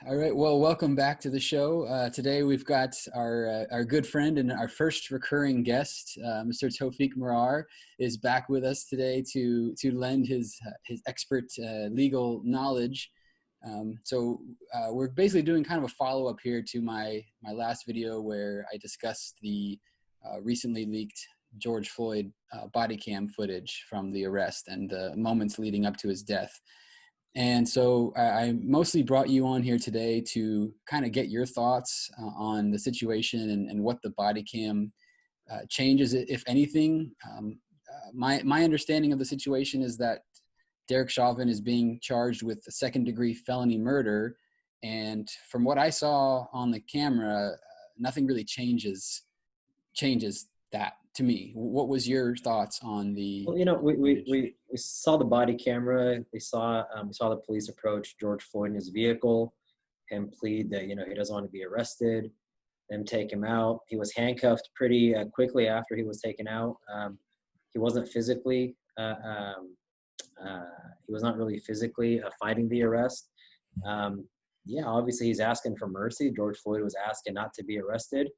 All right. Well, welcome back to the show. Today we've got our good friend and our first recurring guest, Mr. Tawfiq Morrar, is back with us today to lend his expert legal knowledge. We're basically doing kind of a follow up here to my last video where I discussed the recently leaked George Floyd body cam footage from the arrest and the moments leading up to his death. And so I mostly brought you on here today to kind of get your thoughts on the situation and what the body cam changes, if anything. My understanding of the situation is that Derek Chauvin is being charged with a second-degree felony murder. And from what I saw on the camera, nothing really changes that to me. What was your thoughts on the Well, footage? we saw the body camera. We saw the police approach George Floyd in his vehicle, him plead that he doesn't want to be arrested, them take him out. He was handcuffed pretty quickly after he was taken out. He wasn't physically he was not really physically fighting the arrest. Yeah, obviously he's asking for mercy. George Floyd was asking not to be arrested.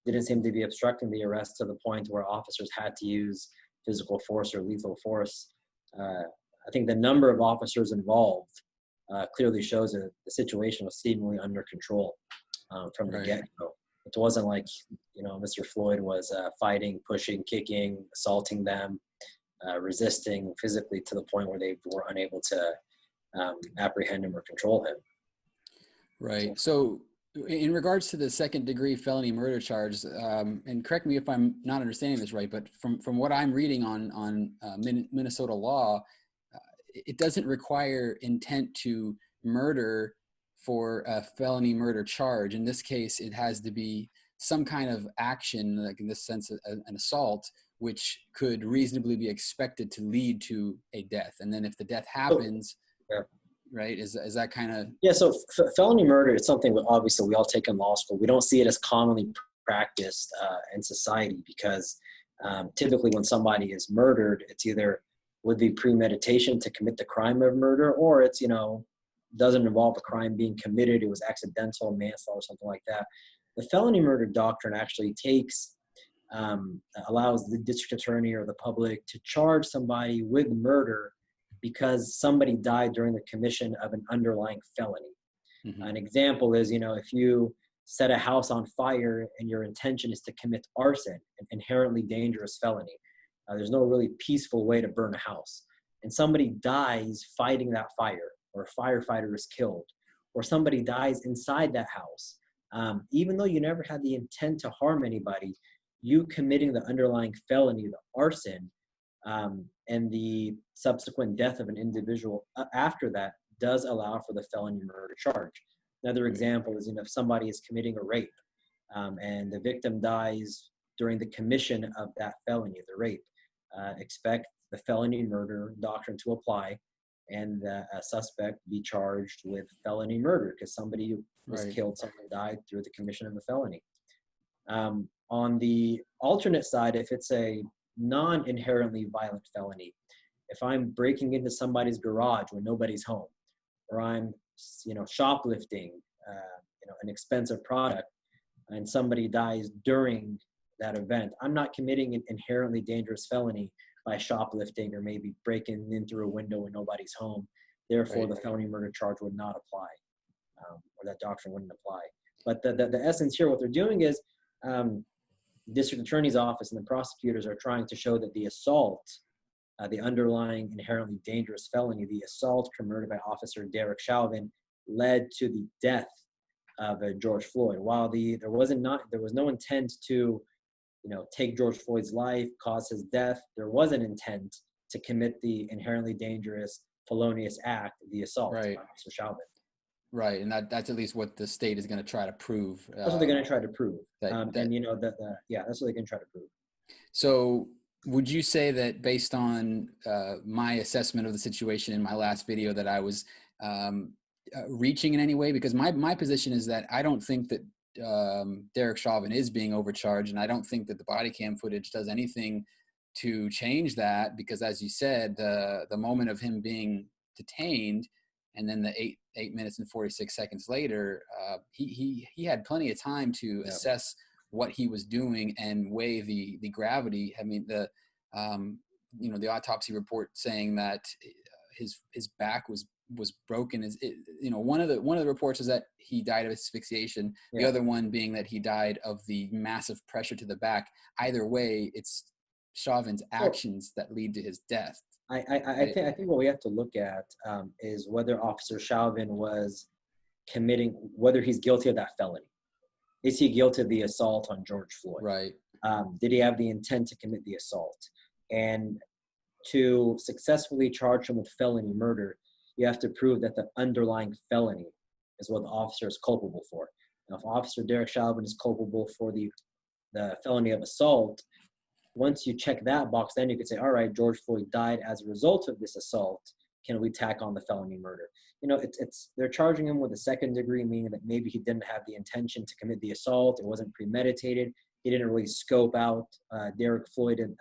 He didn't seem to be obstructing the arrest to the point where officers had to use physical force or lethal force. I think the number of officers involved clearly shows that the situation was seemingly under control from the Right. get-go. It wasn't like Mr. Floyd was fighting, pushing, kicking, assaulting them, resisting physically to the point where they were unable to apprehend him or control him. Right. So in regards to the second-degree felony murder charge, and correct me if I'm not understanding this right, but from what I'm reading on Minnesota law, it doesn't require intent to murder for a felony murder charge. In this case, it has to be some kind of action, like in this sense, an assault, which could reasonably be expected to lead to a death. And then if the death happens, Yeah. right, is that kind of... Yeah, so felony murder is something that obviously we all take in law school. We don't see it as commonly practiced in society because typically when somebody is murdered, it's either with the premeditation to commit the crime of murder, or it's, doesn't involve a crime being committed. It was accidental, manslaughter, or something like that. The felony murder doctrine actually allows the district attorney or the public to charge somebody with murder because somebody died during the commission of an underlying felony. Mm-hmm. An example is, if you set a house on fire and your intention is to commit arson, an inherently dangerous felony. There's no really peaceful way to burn a house. And somebody dies fighting that fire, or a firefighter is killed, or somebody dies inside that house. Even though you never had the intent to harm anybody, you committing the underlying felony, the arson, and the subsequent death of an individual after that does allow for the felony murder charge. Another example is, if somebody is committing a rape and the victim dies during the commission of that felony, the rape, expect the felony murder doctrine to apply and the suspect be charged with felony murder because somebody was killed, someone died through the commission of a felony. On the alternate side, if it's a non-inherently violent felony, if I'm breaking into somebody's garage when nobody's home, or I'm shoplifting an expensive product and somebody dies during that event, I'm not committing an inherently dangerous felony by shoplifting or maybe breaking in through a window when nobody's home. Therefore, the felony murder charge would not apply, or that doctrine wouldn't apply. But the essence here, what they're doing is district attorney's office and the prosecutors are trying to show that the assault, the underlying inherently dangerous felony, the assault committed by Officer Derek Chauvin, led to the death of George Floyd. While there was no intent to, take George Floyd's life, cause his death, there was an intent to commit the inherently dangerous, felonious act, the assault by Officer Chauvin. Right, and that's at least what the state is going to try to prove. That's what they're going to try to prove. That's what they're going to try to prove. So would you say that based on my assessment of the situation in my last video that I was reaching in any way? Because my position is that I don't think that Derek Chauvin is being overcharged, and I don't think that the body cam footage does anything to change that, because as you said, the moment of him being detained, and then the 8 minutes and 46 seconds later, he had plenty of time to assess what he was doing and weigh the gravity. I mean, the the autopsy report saying that his back was broken. One of the reports is that he died of asphyxiation. The other one being that he died of the massive pressure to the back. Either way, it's Chauvin's actions that lead to his death. I think what we have to look at is whether Officer Chauvin was whether he's guilty of that felony. Is he guilty of the assault on George Floyd? Right. Did he have the intent to commit the assault? And to successfully charge him with felony murder, you have to prove that the underlying felony is what the officer is culpable for. Now, if Officer Derek Chauvin is culpable for the felony of assault, once you check that box, then you could say, all right, George Floyd died as a result of this assault. Can we tack on the felony murder? They're charging him with a second degree, meaning that maybe he didn't have the intention to commit the assault. It wasn't premeditated. He didn't really scope out George Floyd, in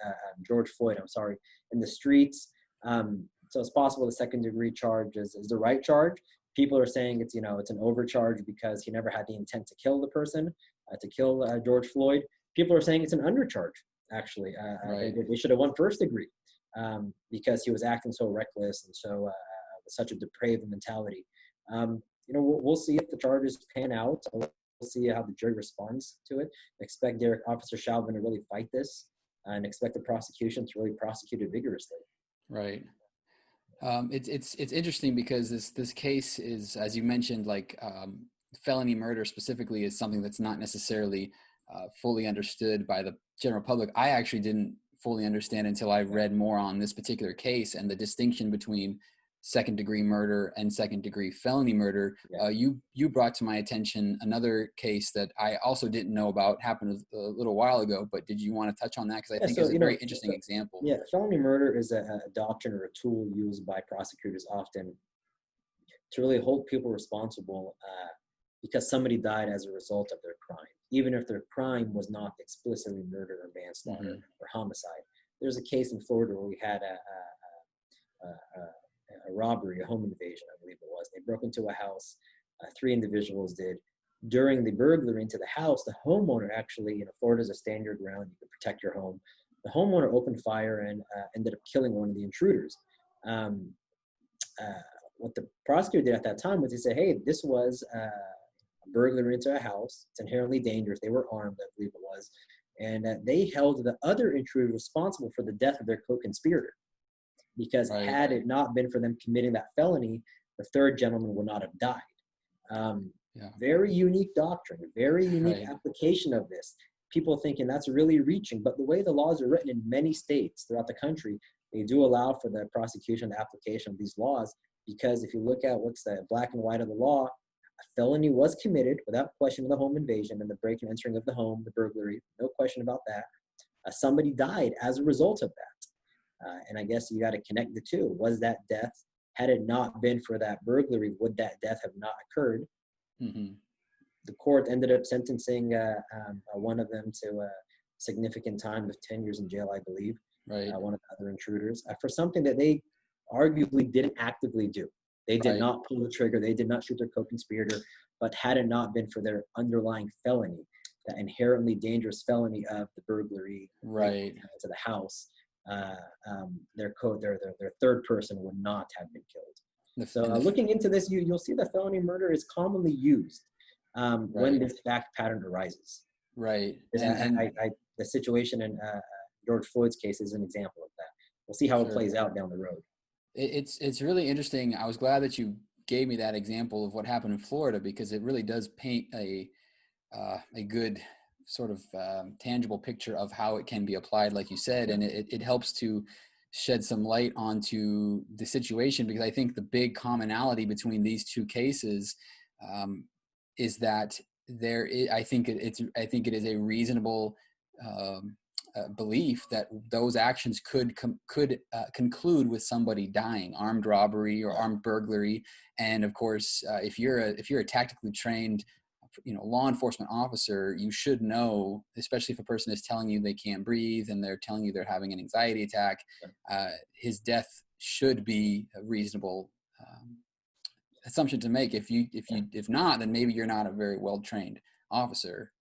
the streets. So it's possible the second degree charge is the right charge. People are saying it's an overcharge because he never had the intent to kill the person, to kill George Floyd. People are saying it's an undercharge. Actually, right. They should have won first degree because he was acting so reckless and so with such a depraved mentality. We'll see if the charges pan out. We'll see how the jury responds to it. Expect Officer Chauvin to really fight this, and expect the prosecution to really prosecute it vigorously. Right. It's interesting because this case is, as you mentioned, felony murder specifically is something that's not necessarily fully understood by the general public. I actually didn't fully understand until I read more on this particular case and the distinction between second degree murder and second degree felony murder. You brought to my attention another case that I also didn't know about, happened a little while ago, but did you want to touch on that? Because I think it's a very interesting example. Yeah, felony murder is a doctrine or a tool used by prosecutors often to really hold people responsible because somebody died as a result of their crime, even if their crime was not explicitly murder or manslaughter or homicide. There's a case in Florida where we had a robbery, a home invasion, I believe it was. They broke into a house. 3 individuals did. During the burglary into the house, the homeowner actually, Florida's a stand your ground. You can protect your home. The homeowner opened fire and ended up killing one of the intruders. What the prosecutor did at that time was he said, hey, this was a burglary into a house. It's inherently dangerous. They were armed, I believe it was. And they held the other intruder responsible for the death of their co-conspirator. Because had it not been for them committing that felony, the third gentleman would not have died. Very unique doctrine, very unique application of this. People thinking that's really reaching, but the way the laws are written in many states throughout the country, they do allow for the prosecution, the application of these laws, because if you look at what's the black and white of the law, a felony was committed without question of the home invasion and the break and entering of the home, the burglary, no question about that. Somebody died as a result of that. And I guess you got to connect the two. Was that death, had it not been for that burglary, would that death have not occurred? The court ended up sentencing one of them to a significant time of 10 years in jail, I believe. One of the other intruders, for something that they arguably didn't actively do. They did not pull the trigger. They did not shoot their co-conspirator. But had it not been for their underlying felony, that inherently dangerous felony of the burglary to the house, their third person would not have been killed. So looking into this, you'll see that felony murder is commonly used when this fact pattern arises. Right. The situation in George Floyd's case is an example of that. We'll see how it plays out down the road. It's really interesting. I was glad that you gave me that example of what happened in Florida, because it really does paint a good sort of tangible picture of how it can be applied, like you said, and it helps to shed some light onto the situation, because I think the big commonality between these two cases is that I think it is a reasonable belief that those actions could conclude with somebody dying, armed robbery or armed burglary. And of course, if you're a tactically trained law enforcement officer, you should know, especially if a person is telling you they can't breathe and they're telling you they're having an anxiety attack, his death should be reasonable assumption to make. If not, then maybe you're not a very well trained officer.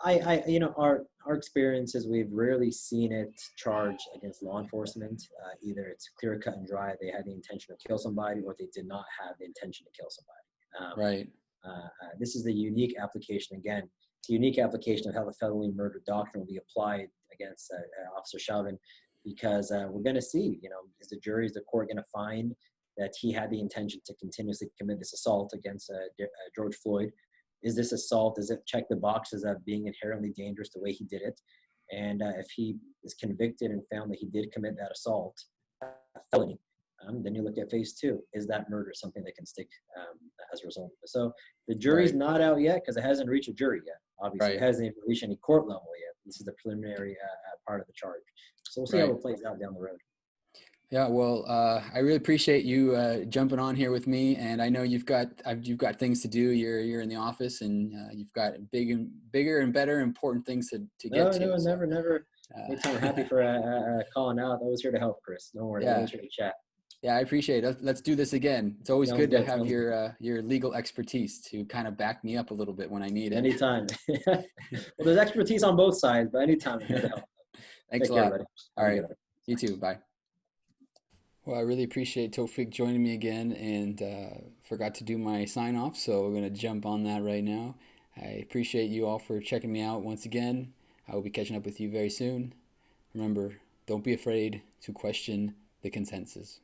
Our experience is we've rarely seen it charged against law enforcement. Either it's clear cut and dry, they had the intention to kill somebody, or they did not have the intention to kill somebody. Right. This is the unique application. Again, it's a unique application of how the felony murder doctrine will be applied against Officer Chauvin, because we're going to see, is the court going to find that he had the intention to continuously commit this assault against George Floyd? Is this assault? Does it check the boxes of being inherently dangerous the way he did it? And if he is convicted and found that he did commit that assault, a felony, then you look at phase two. Is that murder something that can stick as a result? So the jury's not out yet because it hasn't reached a jury yet. Obviously, it hasn't even reached any court level yet. This is the preliminary part of the charge. So we'll see how it plays out down the road. Yeah, well, I really appreciate you jumping on here with me, and I know you've got things to do. You're in the office, and you've got bigger and better important things to get to. No, never. Anytime, I'm happy for calling out. I was here to help, Chris. Don't worry, I was here to chat. Yeah, I appreciate it. Let's do this again. It's always good to have your legal expertise to kind of back me up a little bit when I need it. Anytime. Well, there's expertise on both sides, but anytime I'm here to help. Thanks a lot. All right. You too. Bye. Well, I really appreciate Tawfiq joining me again, and forgot to do my sign off, so we're going to jump on that right now. I appreciate you all for checking me out once again. I will be catching up with you very soon. Remember, don't be afraid to question the consensus.